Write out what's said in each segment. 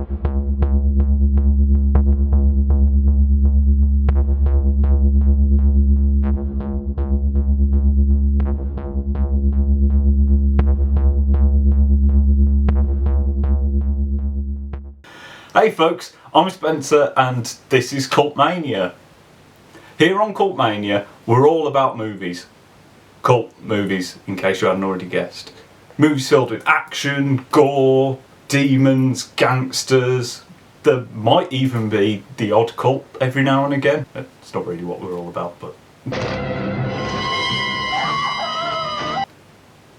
Hey folks, I'm Spencer and this is Cult Mania. Here on Cult Mania, we're all about movies. Cult movies, in case you hadn't already guessed. Movies filled with action, gore, demons, gangsters. There might even be the odd cult every now and again. It's not really what we're all about, but...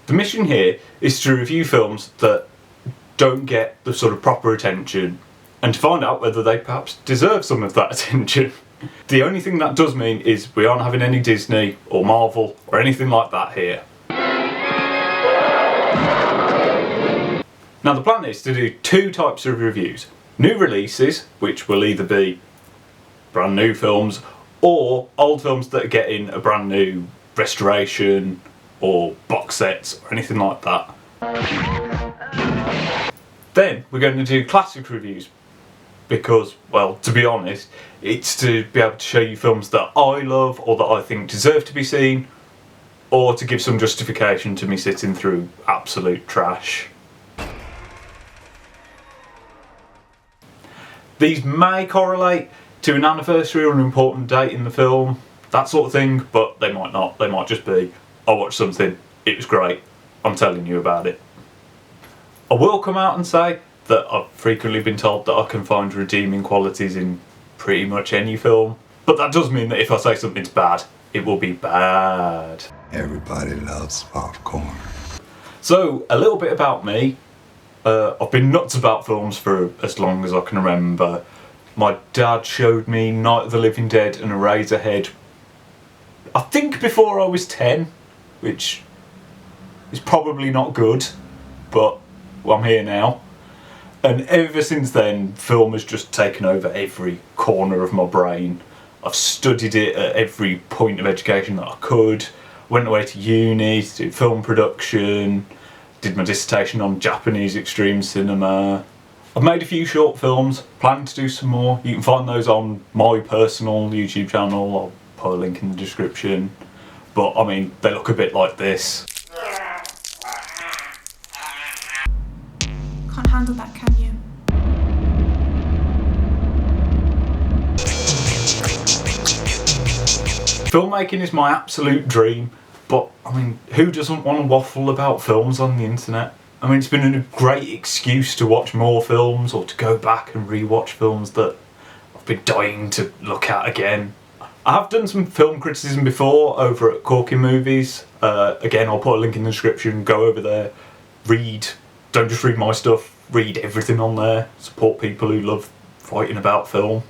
The mission here is to review films that don't get the sort of proper attention and to find out whether they perhaps deserve some of that attention. The only thing that does mean is we aren't having any Disney or Marvel or anything like that here. Now the plan is to do two types of reviews. New releases, which will either be brand new films or old films that are getting a brand new restoration or box sets or anything like that. Then we're going to do classic reviews because, well, to be honest, it's to be able to show you films that I love or that I think deserve to be seen, or to give some justification to me sitting through absolute trash. These may correlate to an anniversary or an important date in the film, that sort of thing, but they might not. They might just be, I watched something, it was great, I'm telling you about it. I will come out and say that I've frequently been told that I can find redeeming qualities in pretty much any film, but that does mean that if I say something's bad, it will be bad. Everybody loves popcorn. So, a little bit about me. I've been nuts about films for as long as I can remember. My dad showed me Night of the Living Dead and Eraserhead, I think before I was 10, which is probably not good, but I'm here now. And ever since then, film has just taken over every corner of my brain. I've studied it at every point of education that I could. Went away to uni to do film production. Did my dissertation on Japanese extreme cinema. I've made a few short films, plan to do some more. You can find those on my personal YouTube channel. I'll put a link in the description. But I mean, they look a bit like this. Can't handle that, can you? Filmmaking is my absolute dream, but I mean, who doesn't want to waffle about films on the internet? I mean, it's been a great excuse to watch more films or to go back and re-watch films that I've been dying to look at again. I have done some film criticism before over at Corking Movies. Again, I'll put a link in the description, go over there, read. Don't just read my stuff, read everything on there. Support people who love fighting about film.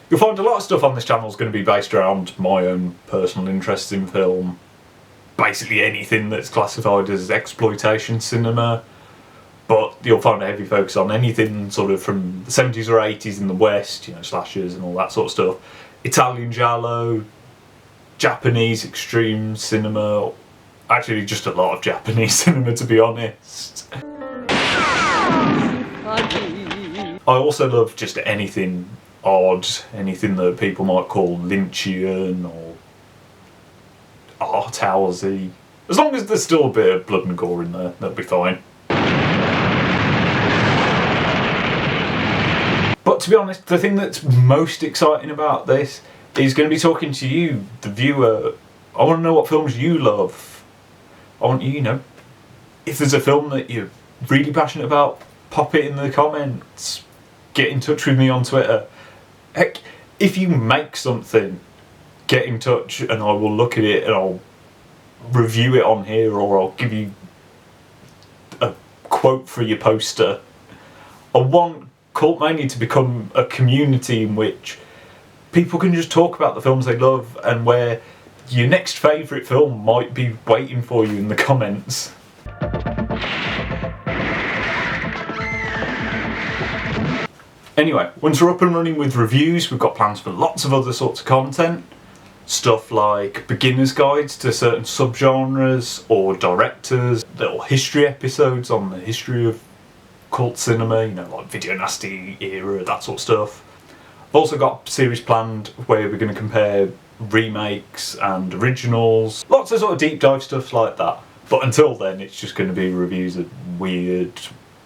You'll find a lot of stuff on this channel is going to be based around my own personal interests in film. Basically anything that's classified as exploitation cinema. But you'll find a heavy focus on anything sort of from the 70s or 80s in the West, you know, slashers and all that sort of stuff. Italian giallo, Japanese extreme cinema. Actually, just a lot of Japanese cinema, to be honest. I also love just anything odd, anything that people might call Lynchian or art housey. As long as there's still a bit of blood and gore in there, that'll be fine. But to be honest, the thing that's most exciting about this is going to be talking to you, the viewer. I want to know what films you love. I want you, if there's a film that you're really passionate about, pop it in the comments. Get in touch with me on Twitter. Heck, if you make something, get in touch and I will look at it and I'll review it on here, or I'll give you a quote for your poster. I want Cult Mania to become a community in which people can just talk about the films they love and where your next favourite film might be waiting for you in the comments. Anyway, once we're up and running with reviews, we've got plans for lots of other sorts of content. stuff like beginner's guides to certain subgenres or directors, little history episodes on the history of cult cinema, you know, like Video Nasty era, that sort of stuff. I've also got a series planned where we're going to compare remakes and originals, lots of sort of deep dive stuff like that. But until then, it's just going to be reviews of weird,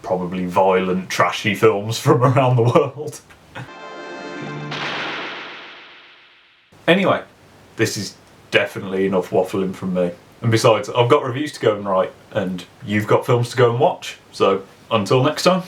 probably violent, trashy films from around the world. Anyway, this is definitely enough waffling from me. And besides, I've got reviews to go and write, and you've got films to go and watch. So, until next time.